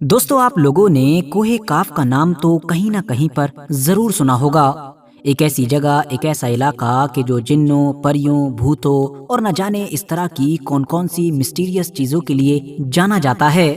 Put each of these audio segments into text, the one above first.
दोस्तों, आप लोगों ने कोहे काफ का नाम तो कहीं ना कहीं पर जरूर सुना होगा। एक ऐसी जगह, एक ऐसा इलाका कि जो जिन्नों, परियों, भूतों और न जाने इस तरह की कौन कौन सी मिस्टीरियस चीजों के लिए जाना जाता है।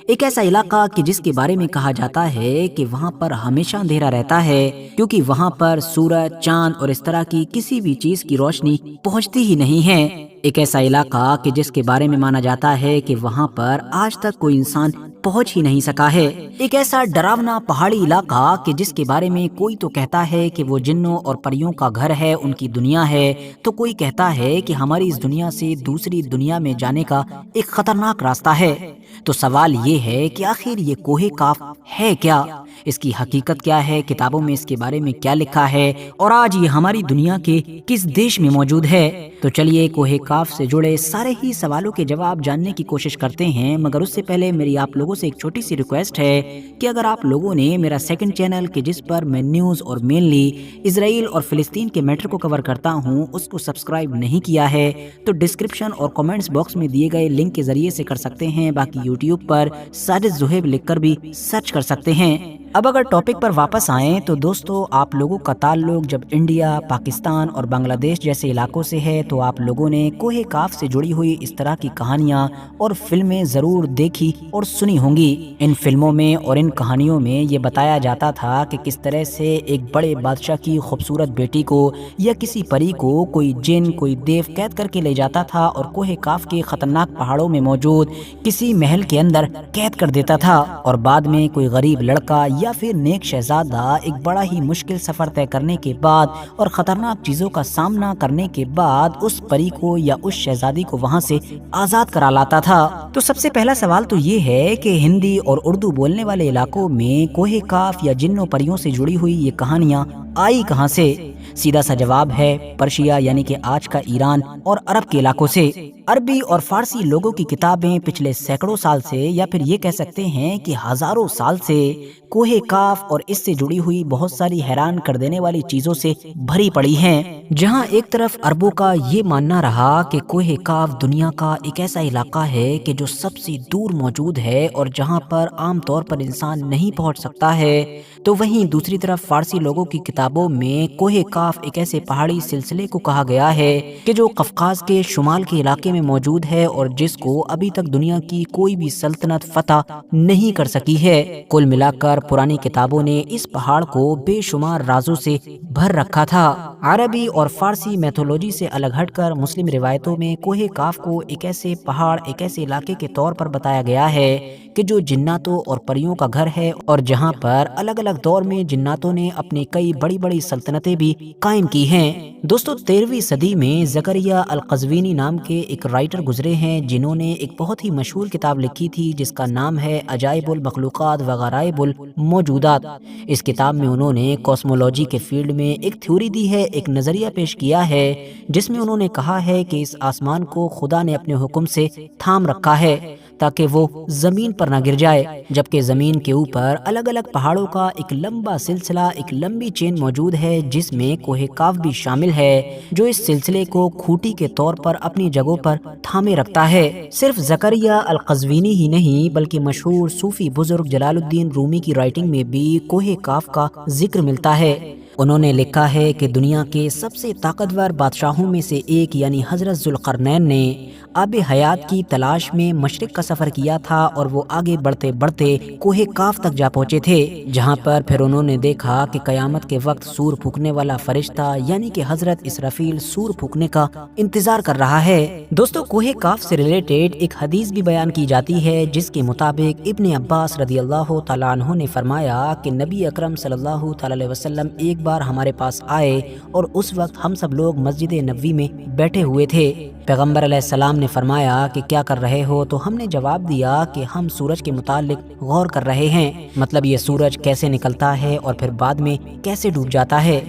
एक ऐसा इलाका कि जिसके बारे में कहा जाता है कि वहाँ पर हमेशा अंधेरा रहता है, क्योंकि वहाँ पर सूरज, चांद और इस तरह की किसी भी चीज की रोशनी पहुँचती ही नहीं है। एक ऐसा इलाका कि जिसके बारे में माना जाता है कि वहाँ पर आज तक कोई इंसान पहुंच ही नहीं सका है। एक ऐसा डरावना पहाड़ी इलाका कि जिसके बारे में कोई तो कहता है कि वो जिन्नों और परियों का घर है, उनकी दुनिया है, तो कोई कहता है कि हमारी इस दुनिया से दूसरी दुनिया में जाने का एक खतरनाक रास्ता है। तो सवाल ये है कि आखिर ये कोहे काफ है क्या, इसकी हकीकत क्या है, किताबों में इसके बारे में क्या लिखा है और आज ये हमारी दुनिया के किस देश में मौजूद है। तो चलिए कोहे काफ से जुड़े सारे ही सवालों के जवाब जानने की कोशिश करते हैं। मगर उससे पहले मेरी आप लोगों से एक छोटी सी रिक्वेस्ट है कि अगर आप लोगों ने मेरा सेकंड चैनल कि जिस पर मैं न्यूज़ और मेनली इसराइल और फिलिस्तीन के मैटर को कवर करता हूँ उसको सब्सक्राइब नहीं किया है तो डिस्क्रिप्शन और कमेंट्स बॉक्स में दिए गए लिंक के जरिए से कर सकते हैं। बाकी यूट्यूब पर साजिद ज़ुहैब लिखकर भी सर्च कर सकते हैं। अब अगर टॉपिक पर वापस आएं तो दोस्तों, आप लोगों का ताल्लुक जब इंडिया, पाकिस्तान और बांग्लादेश जैसे इलाकों से है तो आप लोगों ने कोहे काफ से जुड़ी हुई इस तरह की कहानियां और फिल्में जरूर देखी और सुनी होंगी। इन फिल्मों में और इन कहानियों में ये बताया जाता था कि किस तरह से एक बड़े बादशाह की खूबसूरत बेटी को या किसी परी को कोई जिन, कोई देव कैद करके ले जाता था और कोहे काफ के खतरनाक पहाड़ों में मौजूद किसी महल के अंदर कैद कर देता था और बाद में कोई गरीब लड़का या फिर नेक शहजादा एक बड़ा ही मुश्किल सफर तय करने के बाद और खतरनाक चीजों का सामना करने के बाद उस परी को या उस शहजादी को वहां से आजाद करा लाता था। तो सबसे पहला सवाल तो ये है कि हिंदी और उर्दू बोलने वाले इलाकों में कोहे काफ या जिन्नों परियों से जुड़ी हुई ये कहानियां आई कहां से? सीधा सा जवाब है पर्शिया यानी कि आज का ईरान और अरब के इलाकों से। अरबी और फारसी लोगों की किताबें पिछले सैकड़ों साल से या फिर ये कह सकते हैं कि हजारों साल से कोहे काफ और इससे जुड़ी हुई बहुत सारी हैरान कर देने वाली चीजों से भरी पड़ी हैं। जहां एक तरफ अरबों का ये मानना रहा कि कोहे काफ दुनिया का एक ऐसा इलाका है कि जो सबसे दूर मौजूद है और जहां पर आमतौर पर इंसान नहीं पहुंच सकता है, तो वहीं दूसरी तरफ फारसी लोगों की किताबों में कोहे काफ एक ऐसे पहाड़ी सिलसिले को कहा गया है कि जो कफकाज के शुमाल के इलाके में मौजूद है और जिसको अभी तक दुनिया की कोई भी सल्तनत फतह नहीं कर सकी है। कुल मिलाकर पुरानी किताबों ने इस पहाड़ को बेशुमार राजों से भर रखा था। अरबी और फारसी मैथोलॉजी से अलग हटकर मुस्लिम रिवायतों में कोहे काफ को एक ऐसे पहाड़, एक ऐसे इलाके के तौर पर बताया गया है कि जो जिन्नातों और परियों का घर है और जहां पर अलग अलग दौर में जिन्नातों ने अपनी कई बड़ी बड़ी सल्तनतें भी कायम की हैं। दोस्तों, 13वीं सदी में ज़करिया अल-क़ज़वीनी नाम के एक राइटर गुजरे हैं जिन्होंने एक बहुत ही मशहूर किताब लिखी थी जिसका नाम है अजाइबुल मखलूक़ात व ग़राइबुल मौजूदात। इस किताब में उन्होंने कॉस्मोलॉजी के फील्ड में एक थ्योरी दी है, एक नज़रिया पेश किया है जिसमें उन्होंने कहा है कि इस आसमान को खुदा ने अपने हुक्म से थाम रखा है ताकि वो जमीन पर ना गिर जाए, जबकि जमीन के ऊपर अलग अलग पहाड़ों का एक लंबा सिलसिला, एक लंबी चेन मौजूद है जिसमें कोहे काफ भी शामिल है जो इस सिलसिले को खूंटी के तौर पर अपनी जगहों पर थामे रखता है। सिर्फ ज़करिया अल-क़ज़वीनी ही नहीं बल्कि मशहूर सूफी बुजुर्ग जलालुद्दीन रूमी की राइटिंग में भी कोहे काफ का जिक्र मिलता है। उन्होंने लिखा है कि दुनिया के सबसे ताकतवर बादशाहों में से एक यानी हजरत ज़ुल्क़रनैन ने आब हयात की तलाश में मशरिक का सफ़र किया था और वो आगे बढ़ते बढ़ते कोहे काफ तक जा पहुँचे थे, जहाँ पर फिर उन्होंने देखा कि क़यामत के वक्त सूर फूकने वाला फरिश्ता यानी कि हजरत इसराफील सूर फूकने का इंतज़ार कर रहा है। दोस्तों, कोहे काफ से रिलेटेड एक हदीस भी बयान की जाती है जिसके मुताबिक इब्ने अब्बास रदियल्लाहु तआला अन्हु ने फरमाया कि नबी अकरम सल्लल्लाहु अलैहि वसल्लम एक बार हमारे पास आए और उस वक्त हम सब लोग मस्जिद नबवी में बैठे हुए थे। पैगम्बर अलैहिस्सलाम ने फरमाया कि क्या कर रहे हो? तो हमने जवाब दिया कि हम सूरज के मुतालिक गौर कर रहे हैं, मतलब ये सूरज कैसे निकलता है और फिर बाद में कैसे डूब जाता है।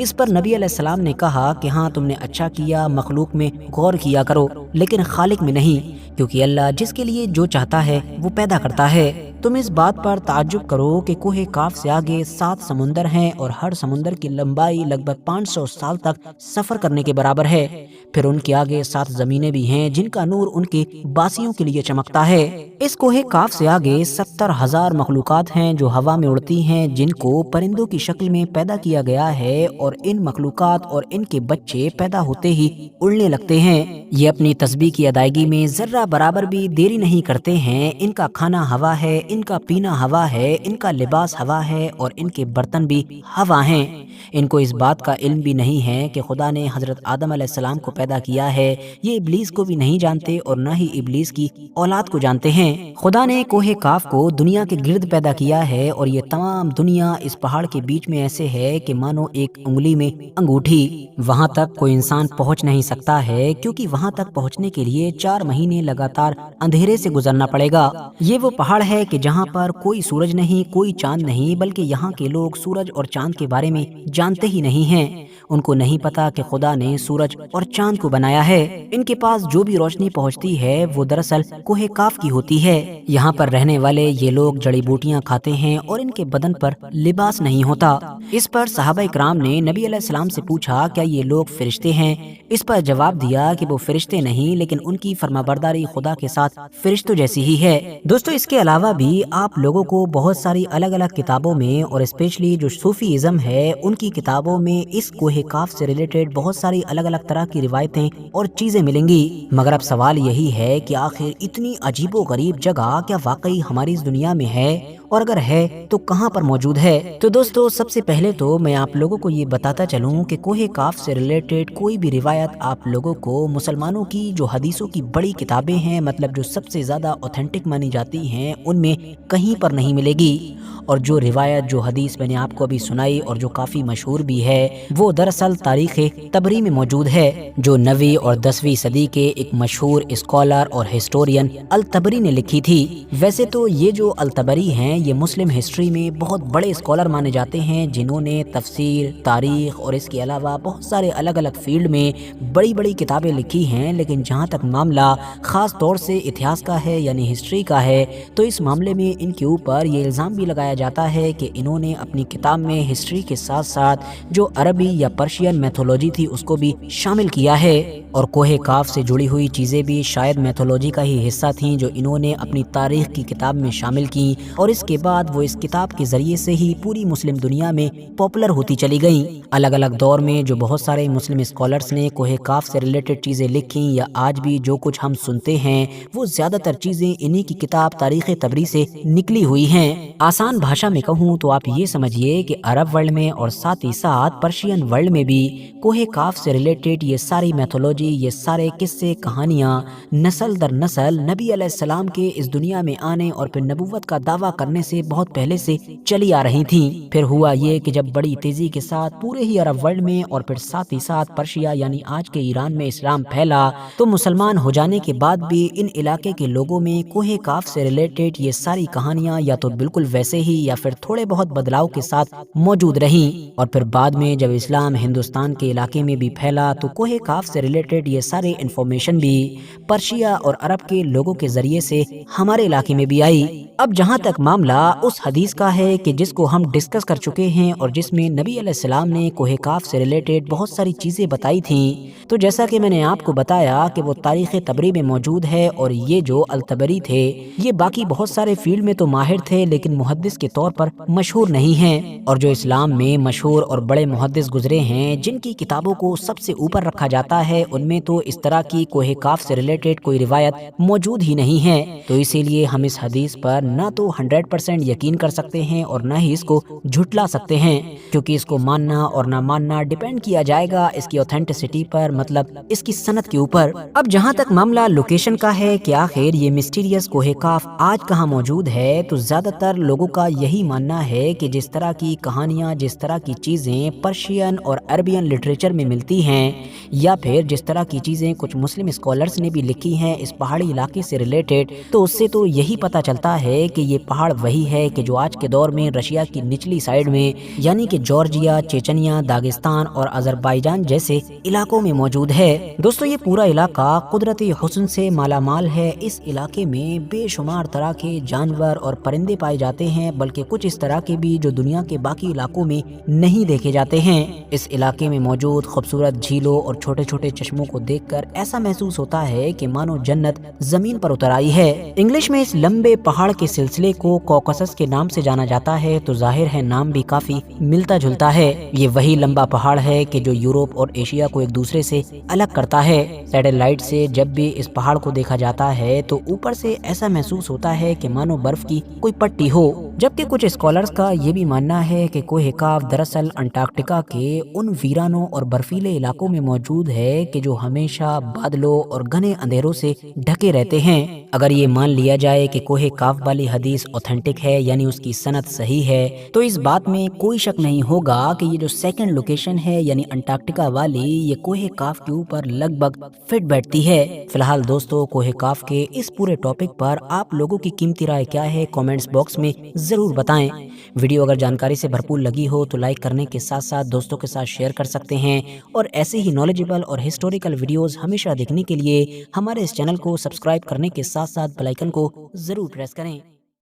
इस पर नबी अलैहिस्सलाम ने कहा कि हाँ, तुमने अच्छा किया, मखलूक में गौर किया करो लेकिन खालिक में नहीं, क्योंकि अल्लाह जिसके लिए जो चाहता है वो पैदा करता है। तुम इस बात पर ताज्जुब करो कि कोहे काफ से आगे 7 समुंदर हैं और हर समुंदर की लंबाई लगभग 500 साल तक सफर करने के बराबर है। फिर उनके आगे 7 जमीनें भी हैं जिनका नूर उनके बासियों के लिए चमकता है। इस कोहे काफ से आगे 70,000 मखलूकात हैं जो हवा में उड़ती हैं, जिनको परिंदों की शक्ल में पैदा किया गया है, और इन मखलूकात और इनके बच्चे पैदा होते ही उड़ने लगते हैं। ये अपनी तस्बीह की अदायगी में जर्रा बराबर भी देरी नहीं करते हैं। इनका खाना हवा है, इनका पीना हवा है, इनका लिबास हवा है और इनके बर्तन भी हवा हैं। इनको इस बात का इल्म भी नहीं है कि खुदा ने हजरत आदम अलैहिस्सलाम को पैदा किया है। ये इब्लीस को भी नहीं जानते और न ही इब्लीस की औलाद को जानते हैं। खुदा ने कोहे काफ को दुनिया के गिर्द पैदा किया है और ये तमाम दुनिया इस पहाड़ के बीच में ऐसे है कि मानो एक उंगली में अंगूठी। वहाँ तक कोई इंसान पहुँच नहीं सकता है, क्योंकि वहाँ तक पहुँचने के लिए 4 महीने लगातार अंधेरे से गुजरना पड़ेगा। ये वो पहाड़ है कि जहाँ पर कोई सूरज नहीं, कोई चांद नहीं, बल्कि यहाँ के लोग सूरज और चांद के बारे में जानते ही नहीं हैं। उनको नहीं पता कि खुदा ने सूरज और चांद को बनाया है। इनके पास जो भी रोशनी पहुंचती है वो दरअसल कोहे काफ की होती है। यहाँ पर रहने वाले ये लोग जड़ी बूटियाँ खाते हैं और इनके बदन पर लिबास नहीं होता। इस पर सहाबा इकराम ने नबी अलैहिस्सलाम से पूछा, क्या ये लोग फरिश्ते हैं? इस पर जवाब दिया कि वो फरिश्ते नहीं, लेकिन उनकी फरमाबरदारी खुदा के साथ फरिश्तों जैसी ही है। दोस्तों, इसके अलावा भी आप लोगों को बहुत सारी अलग अलग किताबों में और स्पेशली जो सूफीइज्म है उनकी किताबों में इस कोहे काफ से रिलेटेड बहुत सारी अलग अलग तरह की रिवायतें और चीजें मिलेंगी। मगर अब सवाल यही है कि आखिर इतनी अजीबो गरीब जगह क्या वाकई हमारी इस दुनिया में है, और अगर है तो कहाँ पर मौजूद है? तो दोस्तों, सबसे पहले तो मैं आप लोगों को ये बताता चलूं कि कोहे काफ से रिलेटेड कोई भी रिवायत आप लोगों को मुसलमानों की जो हदीसों की बड़ी किताबें हैं, मतलब जो सबसे ज्यादा ऑथेंटिक मानी जाती हैं, उनमें कहीं पर नहीं मिलेगी। और जो रिवायत, जो हदीस मैंने आपको अभी सुनाई और जो काफ़ी मशहूर भी है, वो दरअसल तारीख़ तबरी में मौजूद है, जो 9वीं और 10वीं सदी के एक मशहूर स्कॉलर और हिस्टोरियन अल तबरी ने लिखी थी। वैसे तो ये जो अल तबरी हैं ये मुस्लिम हिस्ट्री में बहुत बड़े स्कॉलर माने जाते हैं, जिन्होंने तफसीर, तारीख़ और इसके अलावा बहुत सारे अलग अलग फील्ड में बड़ी बड़ी किताबें लिखी हैं। लेकिन जहाँ तक मामला ख़ास तौर से इतिहास का है, यानी हिस्ट्री का है, तो इस मामले में इनके ऊपर ये इल्ज़ाम भी लगाया जाता है कि इन्होंने अपनी किताब में हिस्ट्री के साथ साथ जो अरबी या पर्शियन मैथोलॉजी थी उसको भी शामिल किया है। और कोहे काफ से जुड़ी हुई चीज़ें भी शायद मैथोलॉजी का ही हिस्सा थीं जो इन्होंने अपनी तारीख़ की किताब में शामिल की, और इसके बाद वो इस किताब के ज़रिए से ही पूरी मुस्लिम दुनिया में पॉपुलर होती चली गईं। अलग अलग दौर में जो बहुत सारे मुस्लिम स्कॉलर्स ने कोहे काफ से रिलेटेड चीज़ें लिखी, या आज भी जो कुछ हम सुनते हैं वो ज़्यादातर चीज़ें इन्हीं की किताब तारीख़ तबरी से निकली हुई हैं। आसान भाषा में कहूँ तो आप ये समझिए कि अरब वर्ल्ड में और साथ ही साथ पर्शियन वर्ल्ड में भी कोहे काफ से रिलेटेड ये सारी मैथोलॉजी, ये सारे किस्से, कहानियाँ नस्ल दर नस्ल नबी अलैहिस्सलाम के इस दुनिया में आने और फिर नबूवत का दावा करने से बहुत पहले से चली आ रही थीं। फिर हुआ ये कि जब बड़ी तेजी के साथ पूरे ही अरब वर्ल्ड में और फिर साथ ही साथ पर्शिया यानी आज के ईरान में इस्लाम फैला, तो मुसलमान हो जाने के बाद भी इन इलाके के लोगों में कोहे काफ से रिलेटेड ये सारी कहानियाँ या तो बिल्कुल वैसे ही या फिर थोड़े बहुत बदलाव के साथ मौजूद रहीं। और फिर बाद में जब इस्लाम हिंदुस्तान के इलाके में भी फैला तो कोहे काफ से रिलेटेड ये सारे इन्फॉर्मेशन भी पर्शिया और अरब के लोगों के जरिए से हमारे इलाके में भी आई। अब जहाँ तक मामला उस हदीस का है कि जिसको हम डिस्कस कर चुके हैं और जिसमें नबी अलैहिस्सलाम ने कोहे काफ से रिलेटेड बहुत सारी चीज़ें बताई थीं, तो जैसा कि मैंने आपको बताया कि वो तारीख़ तबरी में मौजूद है, और ये जो अल तबरी थे ये बाकी बहुत सारे फील्ड में तो माहिर थे लेकिन मुहद्दिस के तौर पर मशहूर नहीं हैं। और जो इस्लाम में मशहूर और बड़े मुहद्दिस गुजरे हैं जिनकी किताबों को सबसे ऊपर रखा जाता है, उनमें तो इस तरह की कोहे काफ से रिलेटेड कोई रिवायत मौजूद ही नहीं है। तो इसीलिए हम इस हदीस पर ना तो 100% यकीन कर सकते हैं और ना ही इसको झुटला सकते हैं, क्योंकि इसको मानना और ना मानना डिपेंड किया जाएगा इसकी ऑथेंटिसिटी पर, मतलब इसकी सनद के ऊपर। अब जहाँ तक मामला लोकेशन का है कि आखिर ये मिस्टीरियस कोहे काफ आज कहाँ मौजूद है, तो ज्यादातर लोगों का यही मानना है कि जिस तरह की कहानियाँ, जिस तरह की चीज़ें पर्शियन और अरबियन लिटरेचर में मिलती हैं, या फिर जिस तरह की चीज़ें कुछ मुस्लिम स्कॉलर्स ने भी लिखी हैं इस पहाड़ी इलाके से रिलेटेड, तो उससे तो यही पता चलता है कि ये पहाड़ वही है कि जो आज के दौर में रशिया की निचली साइड में यानी कि जॉर्जिया, चेचनिया, दागिस्तान और अजरबैजान जैसे इलाकों में मौजूद है। दोस्तों, ये पूरा इलाका कुदरती हुस्न से मालामाल है। इस इलाके में बेशुमार तरह के जानवर और परिंदे पाए जाते हैं, बल्कि कुछ इस तरह के भी जो दुनिया के बाकी इलाकों में नहीं देखे जाते हैं। इस इलाके में मौजूद खूबसूरत झीलों और छोटे छोटे चश्मों को देखकर ऐसा महसूस होता है कि मानो जन्नत जमीन पर उतर आई है। इंग्लिश में इस लंबे पहाड़ के सिलसिले को कॉकसस के नाम से जाना जाता है, तो जाहिर है नाम भी काफी मिलता जुलता है। ये वही लंबा पहाड़ है कि जो यूरोप और एशिया को एक दूसरे से अलग करता है। सैटेलाइट से जब भी इस पहाड़ को देखा जाता है तो ऊपर से ऐसा महसूस होता है कि मानो बर्फ की कोई पट्टी हो। जबकि कुछ स्कॉलर्स का ये भी मानना है कि कोह काफ दरअसल अंटार्कटिका के उन वीरानों और बर्फीले इलाकों में मौजूद है कि जो हमेशा बादलों और घने अंधेरों से ढके रहते हैं। अगर ये मान लिया जाए कि कोह काफ वाली हदीस ऑथेंटिक है, यानी उसकी सनद सही है, तो इस बात में कोई शक नहीं होगा कि ये जो सेकंड लोकेशन है यानी अंटार्कटिका वाली, ये कोह काफ के ऊपर लगभग फिट बैठती है। फिलहाल दोस्तों, कोह काफ के इस पूरे टॉपिक पर आप लोगों की कीमती राय क्या है, कमेंट्स बॉक्स में जरूर बताएं। वीडियो अगर जानकारी से भरपूर लगी हो तो लाइक करने के साथ साथ दोस्तों के साथ शेयर कर सकते हैं, और ऐसे ही नॉलेजेबल और हिस्टोरिकल वीडियोस हमेशा देखने के लिए हमारे इस चैनल को सब्सक्राइब करने के साथ साथ बेल आइकन को जरूर प्रेस करें।